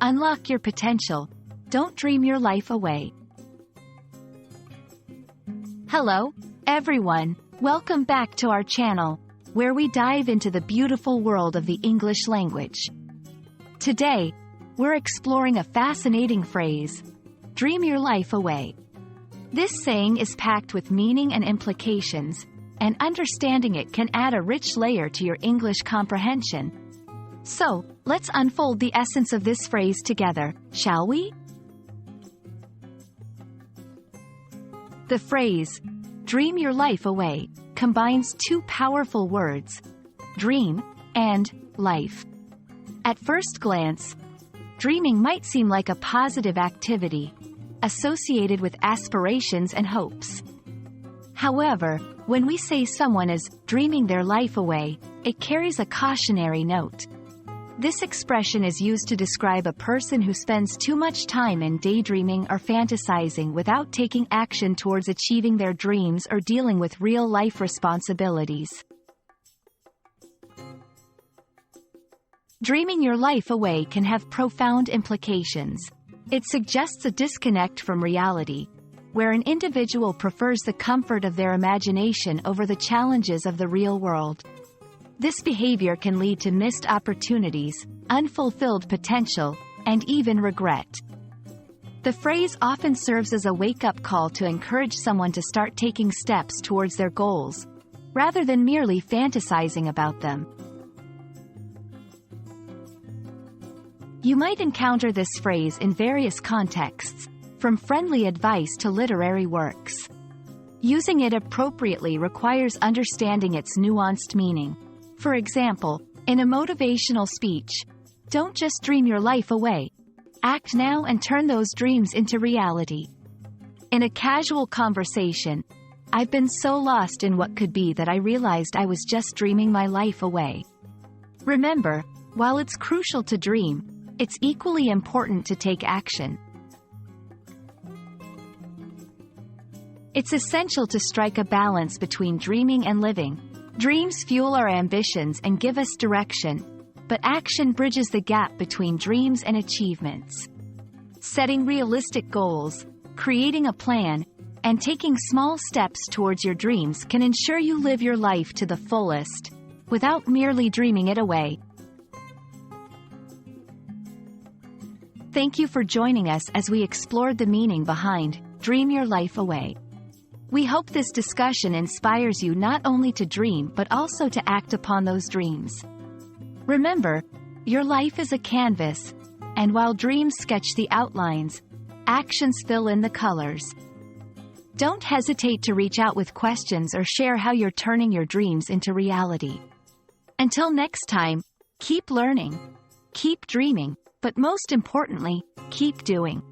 Unlock your potential. Don't dream your life away. Hello, everyone. Welcome back to our channel, where we dive into the beautiful world of the English language. Today, we're exploring a fascinating phrase, dream your life away. This saying is packed with meaning and implications, and understanding it can add a rich layer to your English comprehension. So, let's unfold the essence of this phrase together, shall we? The phrase, dream your life away, combines two powerful words, dream and life. At first glance, dreaming might seem like a positive activity, associated with aspirations and hopes. However, when we say someone is dreaming their life away, it carries a cautionary note. This expression is used to describe a person who spends too much time in daydreaming or fantasizing without taking action towards achieving their dreams or dealing with real-life responsibilities. Dreaming your life away can have profound implications. It suggests a disconnect from reality, where an individual prefers the comfort of their imagination over the challenges of the real world. This behavior can lead to missed opportunities, unfulfilled potential, and even regret. The phrase often serves as a wake-up call to encourage someone to start taking steps towards their goals, rather than merely fantasizing about them. You might encounter this phrase in various contexts, from friendly advice to literary works. Using it appropriately requires understanding its nuanced meaning. For example, in a motivational speech, don't just dream your life away. Act now and turn those dreams into reality. In a casual conversation, I've been so lost in what could be that I realized I was just dreaming my life away. Remember, while it's crucial to dream, it's equally important to take action. It's essential to strike a balance between dreaming and living. Dreams fuel our ambitions and give us direction, but action bridges the gap between dreams and achievements. Setting realistic goals, creating a plan, and taking small steps towards your dreams can ensure you live your life to the fullest, without merely dreaming it away. Thank you for joining us as we explored the meaning behind dream your life away. We hope this discussion inspires you not only to dream but also to act upon those dreams. Remember, your life is a canvas, and while dreams sketch the outlines, actions fill in the colors. Don't hesitate to reach out with questions or share how you're turning your dreams into reality. Until next time, keep learning, keep dreaming, but most importantly, keep doing.